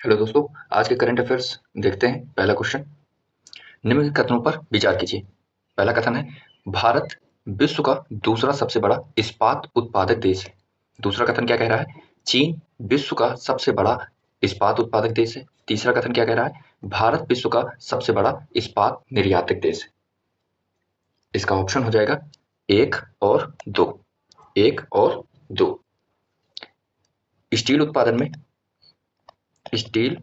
Hello दोस्तों, आज के करंट अफेयर्स देखते हैं। पहला क्वेश्चन, निम्नलिखित कथनों पर विचार कीजिए। पहला कथन है, भारत विश्व का दूसरा सबसे बड़ा इस्पात उत्पादक देश है। दूसरा कथन क्या कह रहा है, चीन विश्व का सबसे बड़ा इस्पात उत्पादक देश है। तीसरा कथन क्या कह रहा है, भारत विश्व का सबसे बड़ा इस्पात निर्यातक देश है। इसका ऑप्शन हो जाएगा एक और दो। एक और दो। स्टील उत्पादन में स्टील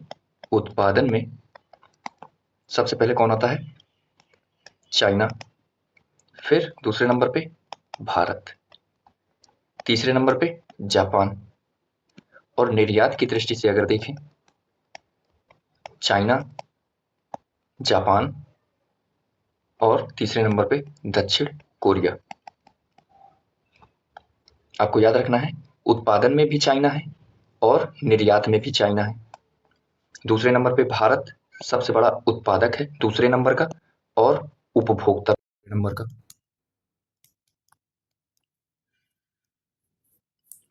उत्पादन में सबसे पहले कौन आता है, चाइना। फिर दूसरे नंबर पे भारत, तीसरे नंबर पे जापान। और निर्यात की दृष्टि से अगर देखें, चाइना, जापान और तीसरे नंबर पे दक्षिण कोरिया। आपको याद रखना है, उत्पादन में भी चाइना है और निर्यात में भी चाइना है। दूसरे नंबर पे भारत सबसे बड़ा उत्पादक है दूसरे नंबर का, और उपभोक्ता नंबर का।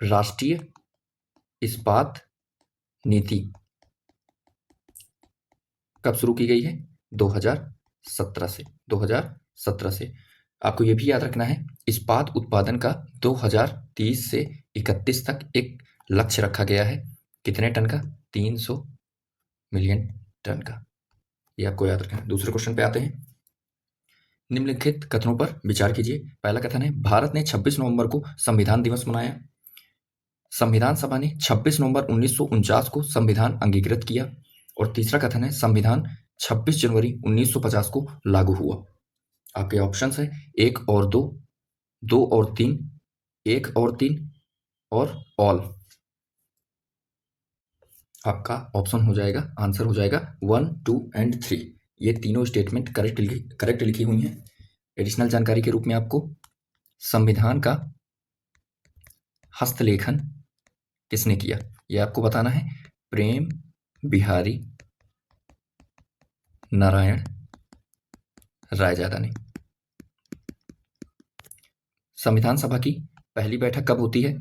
राष्ट्रीय इस्पात नीति कब शुरू की गई है, 2017 से। 2017 से। आपको यह भी याद रखना है, इस्पात उत्पादन का 2030 से 31 तक एक लक्ष्य रखा गया है। कितने टन का, 300 मिलियन टन का। ये आपको याद रखना है। दूसरे क्वेश्चन पे आते हैं। निम्नलिखित कथनों पर विचार कीजिए। पहला कथन है, भारत ने 26 नवंबर को संविधान दिवस मनाया। संविधान सभा ने 26 नवंबर 1949 को संविधान अंगीकृत किया। और तीसरा कथन है, संविधान 26 जनवरी 1950 को लागू हुआ। आपके ऑप्शंस है एक और दो, दो और तीन, एक और तीन और ऑल। आपका ऑप्शन हो जाएगा, आंसर हो जाएगा 1, 2 एंड 3। ये तीनों स्टेटमेंट करेक्ट लिखी हुई हैं। एडिशनल जानकारी के रूप में आपको संविधान का हस्तलेखन किसने किया, यह आपको बताना है। प्रेम बिहारी नारायण रायजादा ने। संविधान सभा की पहली बैठक कब होती है,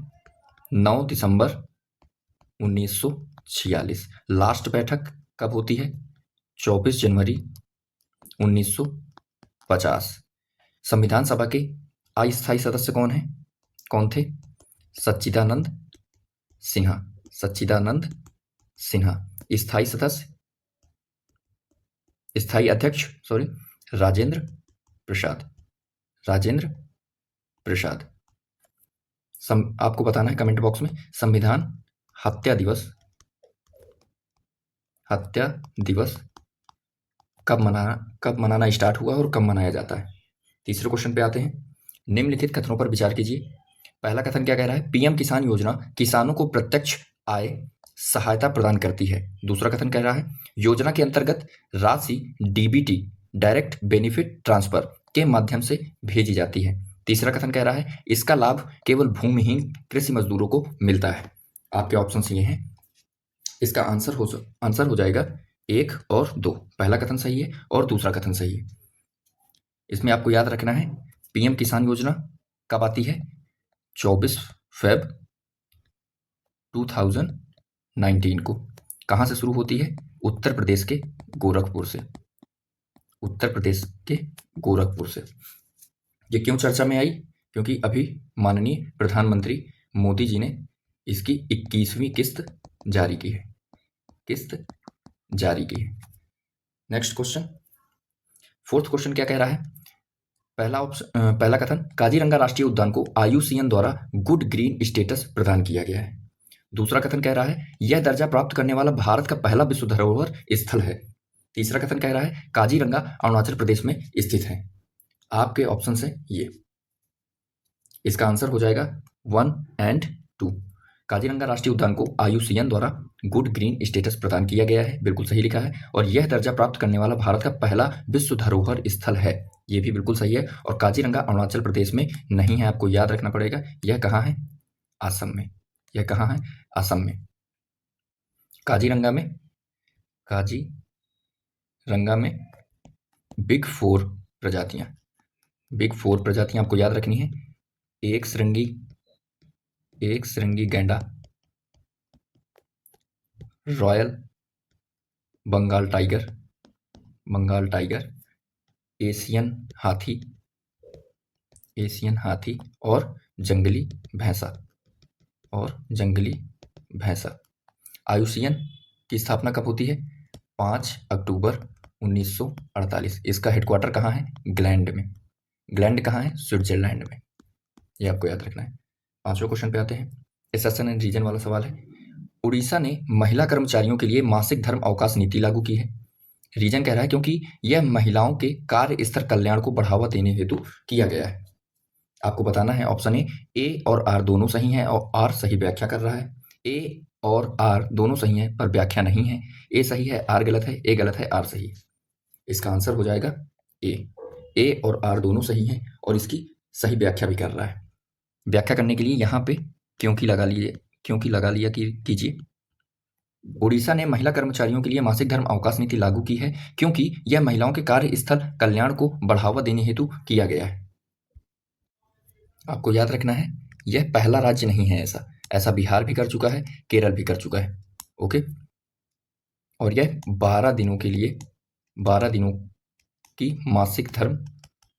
9 दिसंबर 1946। लास्ट बैठक कब होती है, 24 जनवरी 1950। संविधान सभा के अस्थायी सदस्य कौन थे, सच्चिदानंद सिन्हा। सच्चिदानंद सिन्हा। स्थायी सदस्य, स्थायी अध्यक्ष राजेंद्र प्रसाद। राजेंद्र प्रसाद। आपको बताना है कमेंट बॉक्स में, संविधान हत्या दिवस कब मनाना स्टार्ट हुआ और कब मनाया जाता है। तीसरे क्वेश्चन पे आते हैं। निम्नलिखित कथनों पर विचार कीजिए। पहला कथन क्या कह रहा है, पीएम किसान योजना किसानों को प्रत्यक्ष आय सहायता प्रदान करती है। दूसरा कथन कह रहा है, योजना के अंतर्गत राशि डीबीटी डायरेक्ट बेनिफिट ट्रांसफर के माध्यम से भेजी जाती है। तीसरा कथन कह रहा है, इसका लाभ केवल भूमिहीन कृषि मजदूरों को मिलता है। आपके ऑप्शन ये हैं। इसका आंसर हो जाएगा एक और दो। पहला कथन सही है और दूसरा कथन सही है। इसमें आपको याद रखना है, पीएम किसान योजना कब आती है, 24 फेब 2019 को। कहां से शुरू होती है, उत्तर प्रदेश के गोरखपुर से। उत्तर प्रदेश के गोरखपुर से। ये क्यों चर्चा में आई, क्योंकि अभी माननीय प्रधानमंत्री मोदी जी ने इसकी 21वीं किस्त जारी की है। नेक्स्ट क्वेश्चन, फोर्थ क्वेश्चन क्या कह रहा है। पहला कथन, काजीरंगा राष्ट्रीय उद्यान को IUCN द्वारा गुड ग्रीन स्टेटस प्रदान किया गया है। दूसरा कथन कह रहा है, यह दर्जा प्राप्त करने वाला भारत का पहला विश्व धरोहर स्थल है। तीसरा कथन कह रहा है, काजीरंगा अरुणाचल प्रदेश में स्थित है। आपके ऑप्शन है ये। इसका आंसर हो जाएगा 1 एंड 2। काजीरंगा राष्ट्रीय उद्यान को IUCN द्वारा गुड ग्रीन स्टेटस प्रदान किया गया है, बिल्कुल सही लिखा है। और यह दर्जा प्राप्त करने वाला भारत का पहला विश्व धरोहर स्थल है, यह भी बिल्कुल सही है। और काजीरंगा अरुणाचल प्रदेश में नहीं है, आपको याद रखना पड़ेगा। यह कहाँ है, असम में। यह कहाँ है, असम में। काजीरंगा में बिग फोर प्रजातियां आपको याद रखनी है। एक श्रृंगी गैंडा, royal Bengal tiger, Bengal tiger, Asian हाथी, एशियन हाथी और जंगली भैंसा, और जंगली भैंसा। आईयूसीएन की स्थापना कब होती है? 5 अक्टूबर 1948। इसका हेडक्वार्टर कहाँ है? ग्लैंड में। ग्लैंड कहाँ है? स्विट्जरलैंड में। ये आपको याद रखना है। पांचवें क्वेश्चन पे आते हैं। एसेशन एंड रीजन वाला सवाल है। उड़ीसा ने महिला कर्मचारियों के लिए मासिक धर्म अवकाश नीति लागू की है। रीजन कह रहा है क्योंकि यह महिलाओं के कार्य स्तर कल्याण को बढ़ावा देने हेतु किया गया है। आपको बताना है ऑप्शन ए और आर दोनों सही हैं और आर सही व्याख्या कर रहा है। ए और आर दोनों सही हैं पर व्याख्या नहीं है। ए सही है, आर गलत है, ए गलत है, आर सही है। इसका आंसर हो जाएगा ए। ए और आर दोनों सही हैं और इसकी सही व्याख्या भी कर रहा है। व्याख्या करने के लिए यहाँ पे क्योंकि लगा लिया कीजिए। उड़ीसा ने महिला कर्मचारियों के लिए मासिक धर्म अवकाश नीति लागू की है क्योंकि यह महिलाओं के कार्य स्थल कल्याण को बढ़ावा देने हेतु किया गया है। आपको याद रखना है यह पहला राज्य नहीं है ऐसा बिहार भी कर चुका है, केरल भी कर चुका है। ओके, और यह 12 दिनों की मासिक धर्म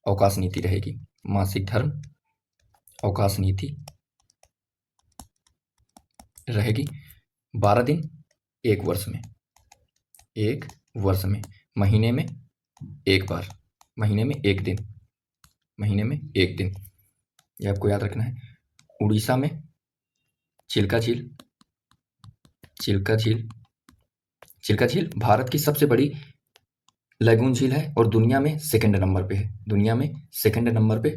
अवकाश नीति रहेगी। मासिक धर्म अवकाश नीति रहेगी 12 दिन एक वर्ष में, महीने में एक बार, महीने में एक दिन। ये आपको याद रखना है। उड़ीसा में चिल्का झील भारत की सबसे बड़ी लैगून झील है और दुनिया में सेकंड नंबर पे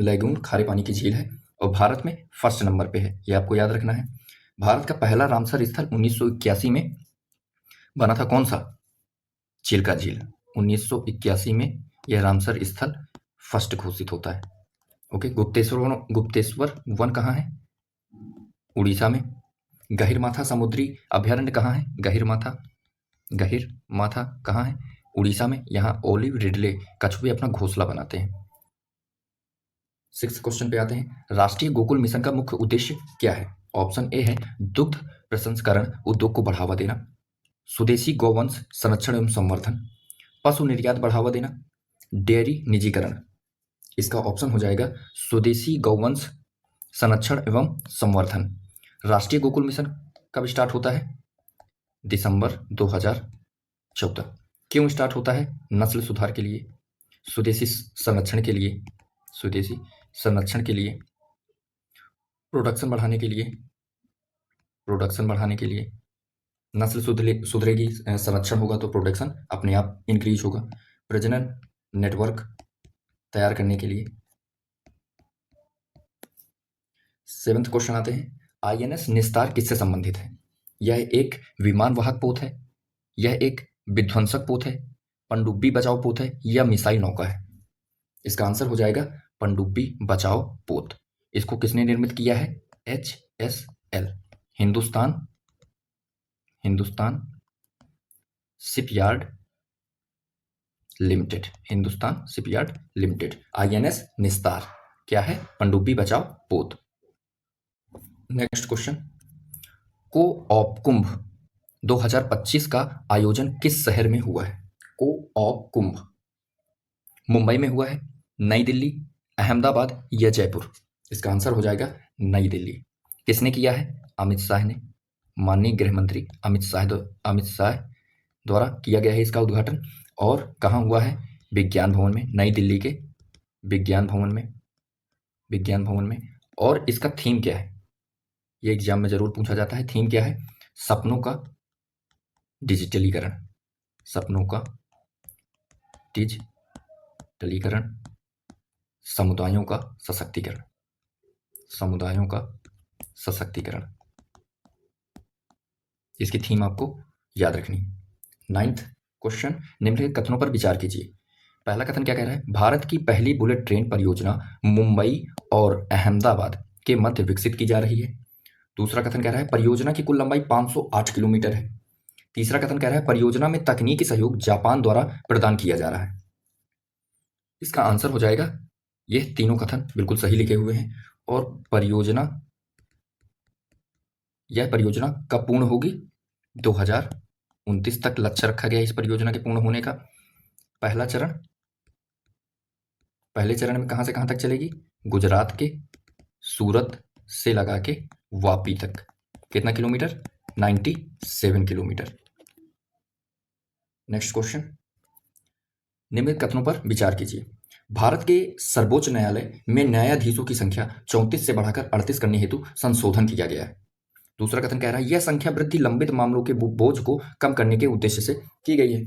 लैगून खारे पानी की झील है और भारत में फर्स्ट नंबर पे है। ये आपको याद रखना है। भारत का पहला रामसर स्थल 1981 में बना था। कौन सा? चिल्का झील। 1981 में यह रामसर स्थल फर्स्ट घोषित होता है। ओके, गुप्तेश्वर वन कहाँ है? उड़ीसा में। गहिरमाथा समुद्री अभयारण्य कहाँ है? गहिरमाथा कहाँ है? उड़ीसा में। यहाँ ओलिव रिडले कछुए अपना घोंसला बनाते हैं। 6th क्वेश्चन पे आते हैं। राष्ट्रीय गोकुल मिशन का मुख्य उद्देश्य क्या है? ऑप्शन ए है दुग्ध प्रसंस्करण उद्योग को बढ़ावा देना, स्वदेशी गौवंश संरक्षण एवं संवर्धन, पशु निर्यात बढ़ावा देना, डेयरी निजीकरण। इसका ऑप्शन हो जाएगा स्वदेशी गौवंश संरक्षण एवं संवर्धन। राष्ट्रीय गोकुल मिशन कब स्टार्ट होता है? दिसंबर 2014। क्यों स्टार्ट होता है? नस्ल सुधार के लिए, स्वदेशी संरक्षण के लिए, प्रोडक्शन बढ़ाने के लिए, नस्ल सुधरेगी, संरक्षण होगा तो प्रोडक्शन अपने आप इंक्रीज होगा, प्रजनन नेटवर्क तैयार करने के लिए। 7th क्वेश्चन आते हैं। आईएनएस निस्तार किससे संबंधित है? यह एक विमान वाहक पोत है, यह एक विध्वंसक पोत है, पनडुब्बी बचाओ पोत है या मिसाइल नौका है? इसका आंसर हो जाएगा पनडुब्बी बचाओ पोत। इसको किसने निर्मित किया है? HSL, Hindustan shipyard limited. INS निस्तार क्या है? पनडुब्बी बचाओ पोत। Next question. को-ऑप कुंभ 2025 का आयोजन किस शहर में हुआ है? को-ऑप कुंभ मुंबई में हुआ है, नई दिल्ली, अहमदाबाद या जयपुर? इसका आंसर हो जाएगा नई दिल्ली। किसने किया है? अमित शाह ने, माननीय गृह मंत्री अमित शाह द्वारा किया गया है इसका उद्घाटन। और कहाँ हुआ है? विज्ञान भवन में, नई दिल्ली के विज्ञान भवन में। और इसका थीम क्या है? ये एग्जाम में जरूर पूछा जाता है। थीम क्या है? सपनों का डिजिटलीकरण, समुदायों का सशक्तिकरण। इसकी थीम आपको याद रखनी है। 9th question. निम्नलिखित कथनों पर विचार कीजिए। पहला कथन क्या कह रहा है? भारत की पहली बुलेट ट्रेन परियोजना मुंबई और अहमदाबाद के मध्य विकसित की जा रही है। दूसरा कथन कह रहा है परियोजना की कुल लंबाई 508 किलोमीटर है। तीसरा कथन कह रहा है परियोजना में तकनीकी सहयोग जापान द्वारा प्रदान किया जा रहा है। इसका आंसर हो जाएगा, ये तीनों कथन बिल्कुल सही लिखे हुए हैं। और यह परियोजना कब पूर्ण होगी? 2029 तक लक्ष्य रखा गया इस परियोजना के पूर्ण होने का। पहले चरण में कहाँ से कहाँ तक चलेगी? गुजरात के सूरत से लगा के वापी तक। कितना किलोमीटर? 97 किलोमीटर। नेक्स्ट क्वेश्चन, निम्नलिखित कथनों पर विचार कीजिए। भारत के सर्वोच्च न्यायालय में न्यायाधीशों की संख्या 34 से बढ़ाकर 38 करने हेतु संशोधन किया गया है। दूसरा कथन कह रहा है यह संख्या वृद्धि लंबित मामलों के बोझ को कम करने के उद्देश्य से की गई है।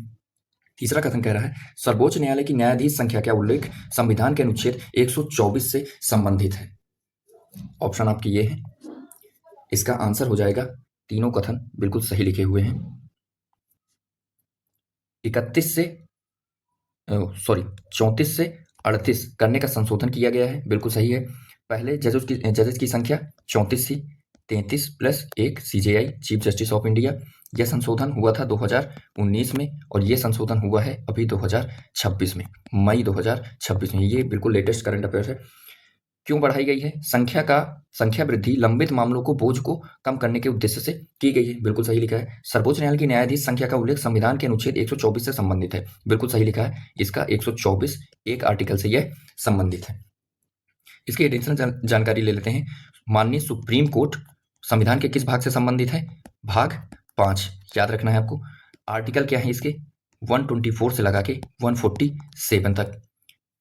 तीसरा कथन कह रहा है सर्वोच्च न्यायालय की न्यायाधीश संख्या का उल्लेख संविधान के अनुच्छेद 124 से संबंधित है। ऑप्शन आपके ये है। इसका आंसर हो जाएगा, तीनों कथन बिल्कुल सही लिखे हुए हैं। 34 से 38 करने का संशोधन किया गया है, बिल्कुल सही है। पहले जजेस की संख्या 34 थी, 33 plus 1 CJI chief justice of India. यह संशोधन हुआ था 2019 में और ये संशोधन हुआ है अभी 2026 में, मई 2026 में। ये बिल्कुल लेटेस्ट करंट अफेयर है। क्यों बढ़ाई गई है? संख्या वृद्धि लंबित मामलों को बोझ को कम करने के उद्देश्य से की गई है, बिल्कुल सही लिखा है। सर्वोच्च न्यायालय की न्यायाधीश संख्या का उल्लेख संविधान के अनुच्छेद 124 से संबंधित है, बिल्कुल सही लिखा है। इसका 124 एक आर्टिकल से यह संबंधित है। इसकी एडिशनल जानकारी ले लेते हैं। माननीय सुप्रीम कोर्ट संविधान के किस भाग से संबंधित है? भाग 5 याद रखना है आपको। आर्टिकल क्या है इसके? 124 से लगा के 147 तक।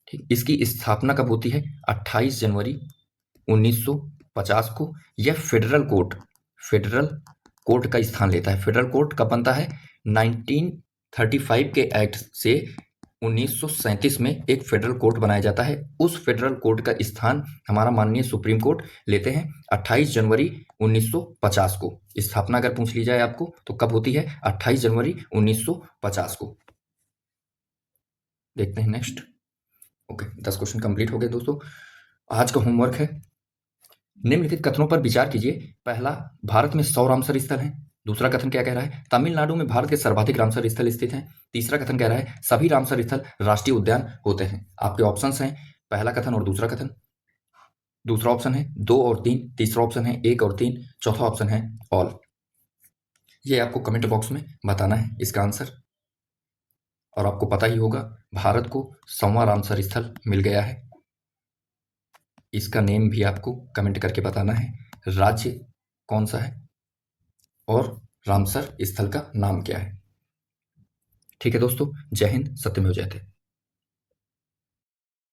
ठीक, इसकी स्थापना कब होती है? 28 जनवरी 1950 को। यह फेडरल कोर्ट का स्थान लेता है। फेडरल कोर्ट कब बनता है? 1935 के एक्ट से 1937 में एक फेडरल कोर्ट बनाया जाता है। उस फेडरल कोर्ट का स्थान हमारा माननीय सुप्रीम कोर्ट लेते हैं 28 जनवरी 1950 को। स्थापना अगर पूछ ली जाए आपको तो कब होती है? 28 जनवरी 1950 को। देखते हैं नेक्स्ट। ओके, 10 क्वेश्चन कंप्लीट हो गए दोस्तों। आज का होमवर्क है, निम्नलिखित कथनों पर विचार कीजिए। पहला, भारत में 100 रामसर स्थल हैं। दूसरा कथन क्या कह रहा है? तमिलनाडु में भारत के सर्वाधिक रामसर स्थल स्थित हैं। तीसरा कथन कह रहा है सभी रामसर स्थल राष्ट्रीय उद्यान होते हैं। आपके ऑप्शंस हैं पहला कथन और दूसरा कथन। दूसरा ऑप्शन है 2 और 3, तीसरा ऑप्शन है 1 और 3, चौथा ऑप्शन है ऑल। ये आपको कमेंट बॉक्स में बताना है इसका आंसर। और आपको पता ही होगा भारत को 100वां रामसर स्थल मिल गया है। इसका नेम भी आपको कमेंट करके बताना है, राज्य कौन सा है और रामसर स्थल का नाम क्या है। ठीक है दोस्तों, जय हिंद, सत्यमेव जयते।